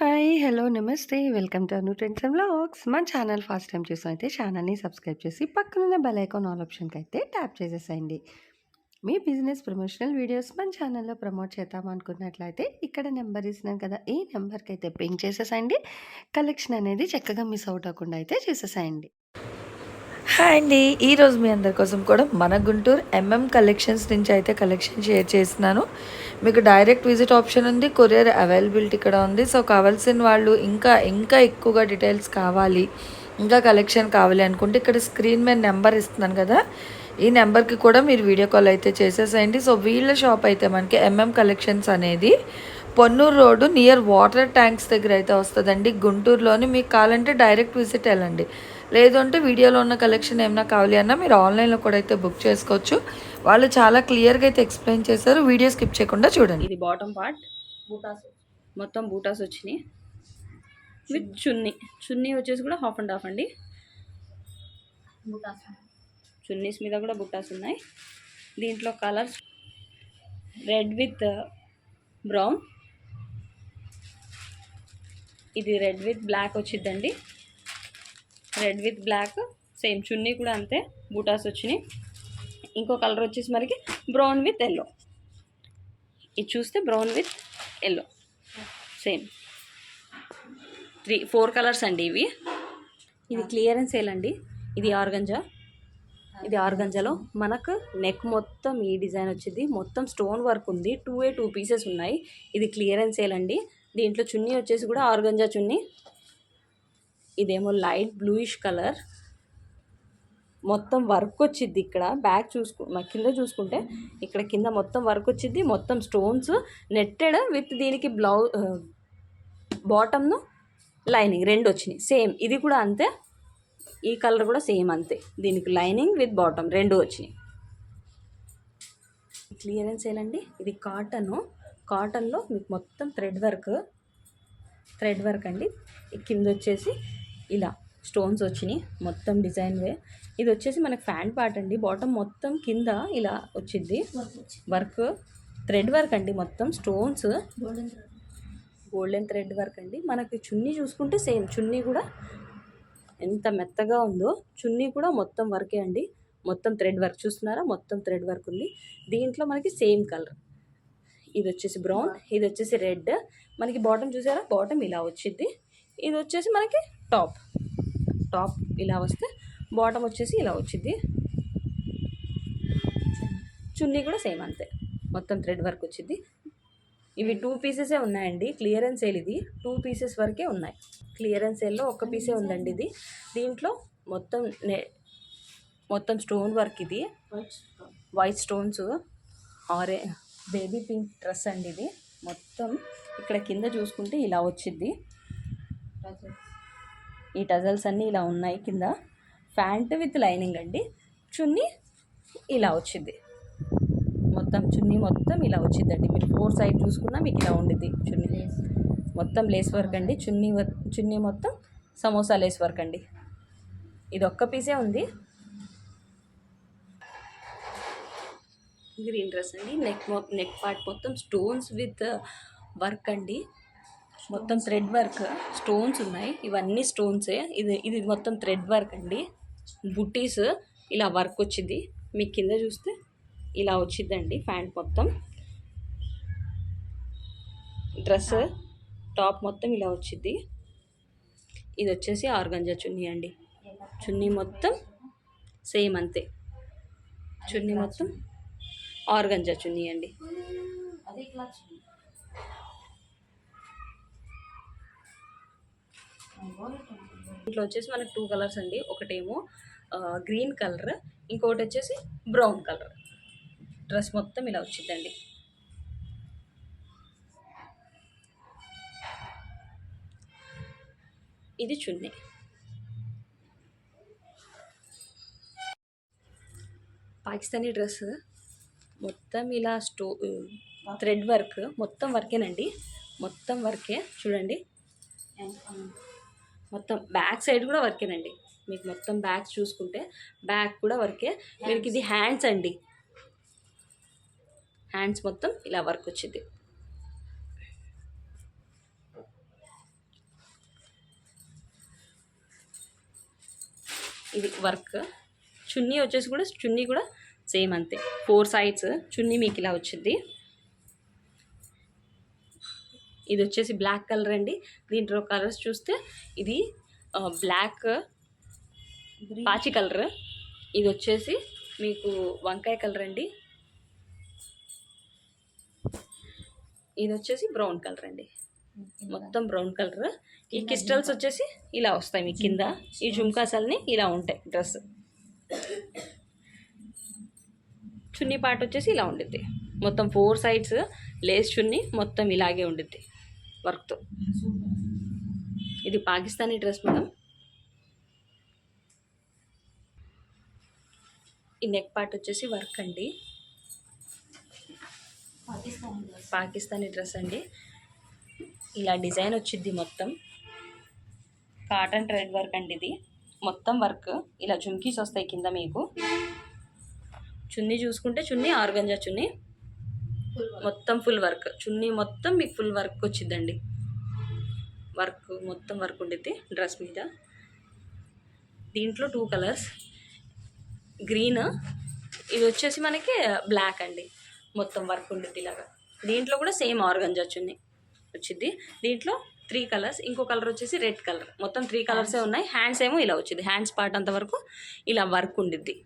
Hi! Hello! నమస్తే. Welcome to Anu trends and vlogs. మన channel first time చూసినైతే ఛానల్‌ని subscribe చేసి పక్కనున్న బెల్ ఐకాన్ ఆల్ ఆప్షన్‌కైతే ట్యాప్ చేసేసేయండి. మీ బిజినెస్ ప్రమోషనల్ వీడియోస్ మన ఛానల్‌లో ప్రమోట్ చేద్దాం అనుకున్నట్లయితే ఇక్కడ నెంబర్ ఇస్తున్నాను కదా! ఈ నెంబర్‌కైతే పింగ్ చేసేసేయండి. కలెక్షన్ అనేది చక్కగా మిస్ అవుట్ అవ్వకుండా అయితే చూసేసేయండి. హాయ్ అండి. ఈరోజు మీ అందరి కోసం కూడా మన గుంటూరు కలెక్షన్స్ నుంచి అయితే కలెక్షన్ షేర్ చేస్తున్నాను. మీకు డైరెక్ట్ విజిట్ ఆప్షన్ ఉంది. కొరియర్ అవైలబిలిటీ ఇక్కడ ఉంది. సో కావాల్సిన వాళ్ళు ఇంకా ఎక్కువగా డీటెయిల్స్ కావాలి, ఇంకా కలెక్షన్ కావాలి అనుకుంటే ఇక్కడ స్క్రీన్ మీద నెంబర్ ఇస్తున్నాను కదా, ఈ నెంబర్కి కూడా మీరు వీడియో కాల్ అయితే చేసేసేయండి. సో వీళ్ళ షాప్ అయితే మనకి కలెక్షన్స్ అనేది Ponnuru road near water tanks దగ్గర అయితే వస్తుందండి, గుంటూరులోని. మీకు కావాలంటే డైరెక్ట్ విజిట్ వెళ్ళండి. లేదు అంటే వీడియోలో ఉన్న కలెక్షన్ ఏమైనా కావాలి అన్నా మీరు ఆన్లైన్లో కూడా అయితే బుక్ చేసుకోవచ్చు. వాళ్ళు చాలా క్లియర్గా అయితే ఎక్స్ప్లెయిన్ చేశారు. వీడియో స్కిప్ చేయకుండా చూడండి. ఇది బాటమ్ పార్ట్ బూటాస్, మొత్తం బూటాస్ వచ్చినాయి విత్ చున్నీ వచ్చేసి కూడా హాఫ్ అండ్ హాఫ్ అండి. బూటాస్ చున్నీస్ మీద కూడా బుట్టాస్ ఉన్నాయి. దీంట్లో కలర్స్ రెడ్ విత్ బ్రౌన్, ఇది రెడ్ విత్ బ్లాక్ వచ్చిందండి. రెడ్ విత్ బ్లాక్ సేమ్, చున్నీ కూడా అంతే బూటాస్ వచ్చినాయి. ఇంకో కలర్ వచ్చేసి మనకి బ్రౌన్ విత్ ఎల్లో. ఇది చూస్తే brown with yellow same 4 colours అండి ఇవి. ఇది క్లియరెన్స్ సేల్ అండి. ఇది ఆర్గంజాలో మనకు నెక్ మొత్తం ఈ డిజైన్ వచ్చింది. మొత్తం స్టోన్ వర్క్ ఉంది. 2 పీసెస్ ఉన్నాయి. ఇది క్లియరెన్స్ సేల్ అండి. దీంట్లో చున్నీ వచ్చేసి కూడా ఆర్గంజా చున్నీ. ఇదేమో లైట్ బ్లూయిష్ కలర్, మొత్తం వర్క్ వచ్చింది. ఇక్కడ బ్యాక్ కింద చూసుకుంటే ఇక్కడ కింద మొత్తం వర్క్ వచ్చింది. మొత్తం స్టోన్స్ నెట్టెడ్ విత్ దీనికి బాటమ్ను లైనింగ్ రెండు వచ్చినాయి. సేమ్ ఇది కూడా అంతే, ఈ కలర్ కూడా సేమ్ అంతే. దీనికి లైనింగ్ విత్ బాటమ్ రెండు వచ్చినాయి. క్లియరెన్స్ ఏనండి. ఇది కాటన్లో మీకు మొత్తం థ్రెడ్ వర్క్ అండి. కింద వచ్చేసి ఇలా స్టోన్స్ వచ్చినాయి, మొత్తం డిజైన్ వే. ఇది వచ్చేసి మనకి ఫ్యాంట్ పార్ట్ అండి. బాటమ్ మొత్తం కింద ఇలా వచ్చింది వర్క్, థ్రెడ్ వర్క్ అండి. మొత్తం స్టోన్స్, గోల్డెన్ థ్రెడ్ వర్క్ అండి. మనకి చున్నీ చూసుకుంటే సేమ్, చున్నీ కూడా ఎంత మెత్తగా ఉందో. చున్నీ కూడా మొత్తం వర్కే అండి. మొత్తం థ్రెడ్ వర్క్ చూస్తున్నారా, మొత్తం థ్రెడ్ వర్క్ ఉంది. దీంట్లో మనకి సేమ్ కలర్, ఇది వచ్చేసి బ్రౌన్, ఇది వచ్చేసి రెడ్. మనకి బాటమ్ చూసారా, బాటమ్ ఇలా వచ్చింది. ఇది వచ్చేసి మనకి టాప్ ఇలా వస్తే బాటమ్ వచ్చేసి ఇలా వచ్చింది. చున్నీ కూడా సేమ్ అంతే, మొత్తం థ్రెడ్ వర్క్ వచ్చింది. ఇవి 2 పీసెసే ఉన్నాయండి. క్లియరెన్స్ సేల్ ఇది 2 పీసెస్ వరకే ఉన్నాయి. క్లియరెన్స్ సేల్లో 1 పీసే ఉందండి ఇది. దీంట్లో మొత్తం స్టోన్ వర్క్, ఇది white stones, baby pink dress అండి ఇది. మొత్తం ఇక్కడ కింద చూసుకుంటే ఇలా వచ్చింది. ఈ టజల్స్ అన్నీ ఇలా ఉన్నాయి కింద. ప్యాంట్ విత్ లైనింగ్ అండి. చున్నీ ఇలా వచ్చింది, మొత్తం చున్నీ మొత్తం ఇలా వచ్చిందండి. మీరు 4 సైడ్ చూసుకున్నా మీకు ఇలా ఉండిద్ది చున్నీ. మొత్తం లేస్ వర్క్ అండి. చున్నీ మొత్తం సమోసా లేస్ వర్క్ అండి. ఇది 1 పీసే ఉంది. గ్రీన్ డ్రెస్ అండి. నెక్ పార్ట్ మొత్తం స్టోన్స్ విత్ వర్క్ అండి. మొత్తం థ్రెడ్ వర్క్, స్టోన్స్ ఉన్నాయి. ఇవన్నీ స్టోన్సే. ఇది మొత్తం థ్రెడ్ వర్క్ అండి. బుట్టీస్ ఇలా వర్క్ వచ్చింది. మీకు కింద చూస్తే ఇలా వచ్చిందండి. ప్యాంట్ మొత్తం, డ్రెస్ టాప్ మొత్తం ఇలా వచ్చింది. ఇది వచ్చేసి ఆర్గంజా చున్నీ అండి. చున్నీ మొత్తం సేమ్ అంతే, చున్నీ మొత్తం ఆర్గంజా చున్నీ అండి. ఇట్లా వచ్చేసి మనకు 2 కలర్స్ అండి. ఒకటేమో గ్రీన్ కలర్, ఇంకొకటి వచ్చేసి బ్రౌన్ కలర్. డ్రెస్ మొత్తం ఇలా వచ్చిందండి. ఇది చున్నీ. పాకిస్తానీ డ్రెస్ మొత్తం ఇలా థ్రెడ్ వర్క్, మొత్తం వర్కేనండి. మొత్తం వర్కే చూడండి. మొత్తం బ్యాక్ సైడ్ కూడా వర్కేనండి. మీకు మొత్తం బ్యాక్ చూసుకుంటే బ్యాక్ కూడా వర్కే. మీకు ఇది హ్యాండ్స్ అండి. హ్యాండ్స్ మొత్తం ఇలా వర్క్ వచ్చింది. ఇది వర్క్. చున్నీ వచ్చేసి కూడా చున్నీ కూడా సేమ్ అంతే, 4 సైడ్స్ చున్నీ మీకు ఇలా వచ్చింది. ఇది వచ్చేసి బ్లాక్ కలర్ అండి. దీంట్లో కలర్స్ చూస్తే ఇది బ్లాక్ పాచి కలర్, ఇది వచ్చేసి మీకు వంకాయ కలర్ అండి, ఇది వచ్చేసి బ్రౌన్ కలర్ అండి, మొత్తం బ్రౌన్ కలర్. ఈ క్రిస్టల్స్ వచ్చేసి ఇలా వస్తాయి మీకు కింద, ఈ జుమ్కాసల్ని ఇలా ఉంటాయి. డ్రెస్ చున్నీ పార్ట్ వచ్చేసి ఇలా ఉండిద్ది, మొత్తం 4 సైడ్స్ లేస్ చున్నీ మొత్తం ఇలాగే ఉండిద్ది వర్క్తో. ఇది పాకిస్తానీ డ్రెస్ మేడం. ఈ నెక్ పార్ట్ వచ్చేసి వర్క్ అండి, పాకిస్తానీ డ్రెస్ అండి. ఇలా డిజైన్ వచ్చింది మొత్తం, కాటన్ థ్రెడ్ వర్క్ అండి. ఇది మొత్తం వర్క్, ఇలా జుమ్కీస్ వస్తాయి కింద మీకు. చున్నీ చూసుకుంటే చున్నీ ఆర్గంజా చున్నీ, మొత్తం ఫుల్ వర్క్. చున్నీ మొత్తం మీకు ఫుల్ వర్క్ వచ్చిందండి, వర్క్ మొత్తం వర్క్ ఉండిద్ది డ్రెస్ మీద. దీంట్లో 2 కలర్స్, గ్రీన్, ఇది వచ్చేసి మనకి బ్లాక్ అండి, మొత్తం వర్క్ ఉండిద్ది ఇలాగా. దీంట్లో కూడా సేమ్ ఆర్గంజా చున్నీ వచ్చింది. దీంట్లో 3 కలర్స్, ఇంకో కలర్ వచ్చేసి రెడ్ కలర్, మొత్తం 3 కలర్సే ఉన్నాయి. హ్యాండ్స్ ఏమో ఇలా వచ్చింది, హ్యాండ్స్ పార్ట్ అంతవరకు ఇలా వర్క్ ఉండిద్ది.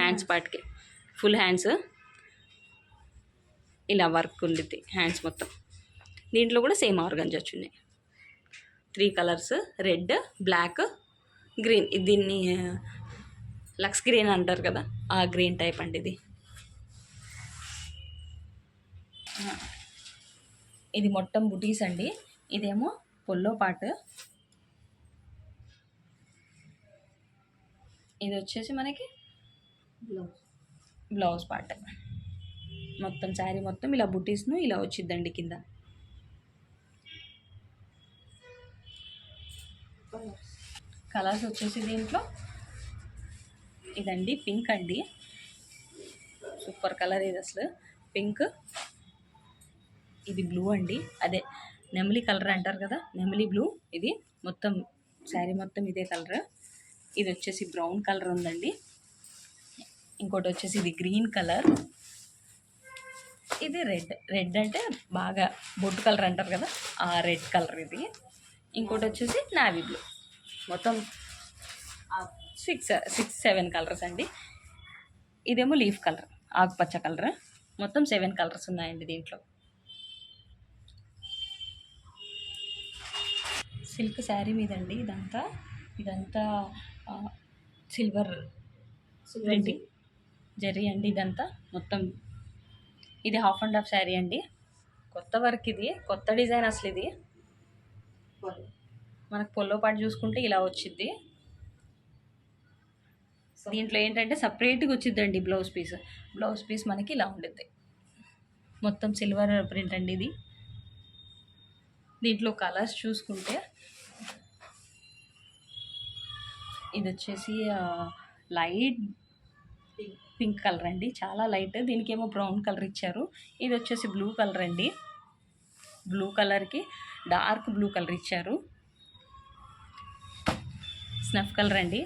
హ్యాండ్స్ పార్ట్కి ఫుల్ హ్యాండ్స్ ఇలా వర్క్ ఉండిద్ది, హ్యాండ్స్ మొత్తం. దీంట్లో కూడా సేమ్ ఆర్గంజా చున్నీ, 3 కలర్స్, రెడ్, బ్లాక్, గ్రీన్. దీన్ని లక్స్ గ్రీన్ అంటారు కదా, ఆ గ్రీన్ టైప్ అండి ఇది. ఇది మొత్తం బుటీస్ అండి. ఇదేమో పొల్లో పార్ట్, ఇది వచ్చేసి మనకి బ్లౌజ్ పార్ట్. మొత్తం శారీ మొత్తం ఇలా బుటీస్ను ఇలా వచ్చిద్దండి కింద. కలర్స్ వచ్చేసి దీంట్లో ఇదండి పింక్ అండి, సూపర్ కలర్ ఇది అసలు పింక్. ఇది బ్లూ అండి, అదే నెమలి కలర్ అంటారు కదా, నెమలి బ్లూ. ఇది మొత్తం శారీ మొత్తం ఇదే కలర్. ఇది వచ్చేసి బ్రౌన్ కలర్ ఉందండి. ఇంకోటి వచ్చేసి ఇది గ్రీన్ కలర్, ఇది రెడ్. రెడ్ అంటే బాగా బొట్టు కలర్ అంటారు కదా, ఆ రెడ్ కలర్ ఇది. ఇంకోటి వచ్చేసి నావీ బ్లూ. మొత్తం 6-7 కలర్స్ అండి. ఇదేమో లీఫ్ కలర్, ఆకుపచ్చ కలర్. మొత్తం 7 కలర్స్ ఉన్నాయండి దీంట్లో. సిల్క్ శారీ మీదండి ఇదంతా. ఇదంతా సిల్వర్ జరీ అండి ఇదంతా మొత్తం. ఇది 1/2 శారీ అండి, కొత్త వర్క్, ఇది కొత్త డిజైన్ అసలు. ఇది మనకు పొల్లో పాటు చూసుకుంటే ఇలా వచ్చింది. దీంట్లో ఏంటంటే సపరేట్గా వచ్చిందండి బ్లౌజ్ పీస్. బ్లౌజ్ పీస్ మనకి ఇలా ఉంటుంది, మొత్తం సిల్వర్ ప్రింట్ అండి ఇది. దీంట్లో కలర్స్ చూసుకుంటే ఇది వచ్చేసి లైట్ పింక్ కలర్ అండి, చాలా లైట్. దీనికి ఏమో బ్రౌన్ కలర్ ఇచ్చారు. ఇది వచ్చేసి బ్లూ కలర్ అండి, బ్లూ కలర్కి డార్క్ బ్లూ కలర్ ఇచ్చారు. స్నఫ్ కలర్ అండి,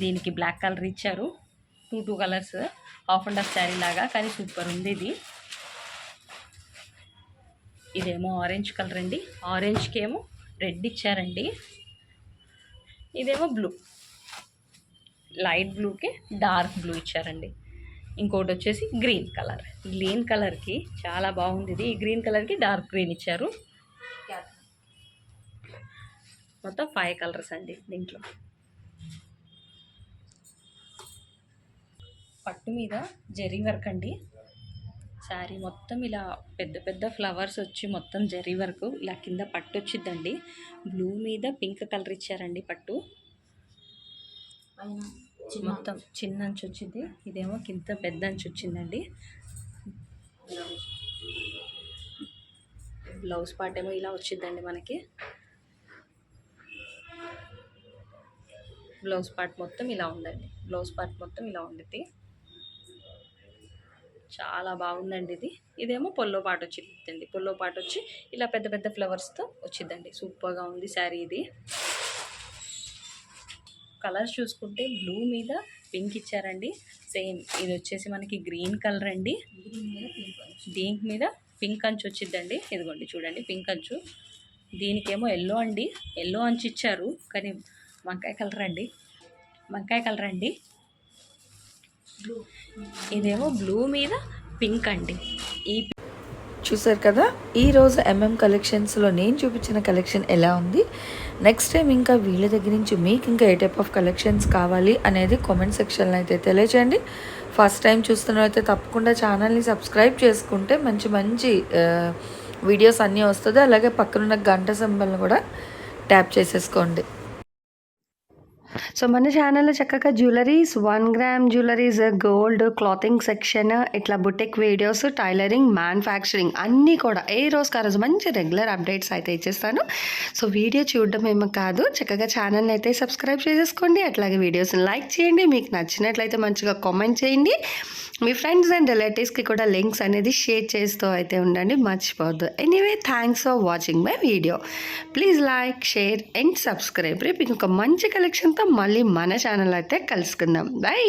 దీనికి బ్లాక్ కలర్ ఇచ్చారు. 2 కలర్స్, 1/2 శారీ లాగా, కానీ సూపర్ ఉంది ఇది. ఇదేమో ఆరెంజ్ కలర్ అండి, ఆరెంజ్కి ఏమో రెడ్ ఇచ్చారండి. ఇదేమో బ్లూ, లైట్ బ్లూకి డార్క్ బ్లూ ఇచ్చారండి. ఇంకోటి వచ్చేసి గ్రీన్ కలర్, గ్రీన్ కలర్కి చాలా బాగుంది ఇది. ఈ గ్రీన్ కలర్కి డార్క్ గ్రీన్ ఇచ్చారు. మొత్తం 5 కలర్స్ అండి దీంట్లో. పట్టు మీద జరీ వర్క్ అండి. శారీ మొత్తం ఇలా పెద్ద పెద్ద ఫ్లవర్స్ వచ్చి మొత్తం జరీ వర్క్ ఇలా కింద పట్టు వచ్చిద్దండి. బ్లూ మీద పింక్ కలర్ ఇచ్చారండి పట్టు. మొత్తం చిన్న అంచు వచ్చింది, ఇదేమో కింద పెద్ద అంచు వచ్చిందండి. బ్లౌజ్ పార్ట్ ఏమో ఇలా వచ్చిందండి మనకి. బ్లౌజ్ పార్ట్ మొత్తం ఇలా ఉందండి, బ్లౌజ్ పార్ట్ మొత్తం ఇలా ఉండిద్ది. చాలా బాగుందండి ఇది. ఇదేమో పొల్లో పాటు వచ్చిందండి, పొల్లో పాటు వచ్చి ఇలా పెద్ద పెద్ద ఫ్లవర్స్తో వచ్చిందండి. సూపర్గా ఉంది శారీ ఇది. కలర్స్ చూసుకుంటే బ్లూ మీద పింక్ ఇచ్చారండి. సేమ్ ఇది వచ్చేసి మనకి గ్రీన్ కలర్ అండి. దీని మీద పింక్ అంచు వచ్చిద్దండి. ఇదిగోండి చూడండి పింక్ అంచు. దీనికేమో ఎల్లో అండి, ఎల్లో అంచు ఇచ్చారు కానీ వంకాయ కలర్ అండి. ఇదేమో బ్లూ మీద పింక్ అండి. ఈ చూసారు కదా, ఈరోజు కలెక్షన్స్లో నేను చూపించిన కలెక్షన్ ఎలా ఉంది. నెక్స్ట్ టైం ఇంకా వీళ్ళ దగ్గర నుంచి మీకు ఇంకా ఏ టైప్ ఆఫ్ కలెక్షన్స్ కావాలి అనేది కామెంట్ సెక్షన్లో అయితే తెలియజేయండి. ఫస్ట్ టైం చూస్తున్నైతే తప్పకుండా ఛానల్ని సబ్స్క్రైబ్ చేసుకుంటే మంచి మంచి వీడియోస్ అన్నీ వస్తుంది. అలాగే పక్కనున్న గంట సింబల్ని కూడా ట్యాప్ చేసేసుకోండి. సో మన ఛానల్లో చక్కగా jewelleries, 1 gram jewelleries, gold, clothing section, ఇట్లా బుటిక్ వీడియోస్, టైలరింగ్, మ్యానుఫ్యాక్చరింగ్ అన్నీ కూడా ఏ రోజుకి ఆ రోజు మంచి రెగ్యులర్ అప్డేట్స్ అయితే ఇచ్చేస్తాను. సో వీడియో చూడడం ఏమో కాదు, చక్కగా ఛానల్ని అయితే సబ్స్క్రైబ్ చేసేసుకోండి. అట్లాగే వీడియోస్ని లైక్ చేయండి. మీకు నచ్చినట్లయితే మంచిగా కామెంట్ చేయండి. మీ ఫ్రెండ్స్ అండ్ రిలేటివ్స్కి కూడా లింక్స్ అనేది షేర్ చేస్తూ అయితే ఉండండి, మర్చిపోవద్దు. Anyway, thanks for watching my video. Please like, share and subscribe. రేపు ఇంకొక మంచి కలెక్షన్తో మళ్ళీ మన ఛానల్ అయితే కలుసుకుందాం. బై.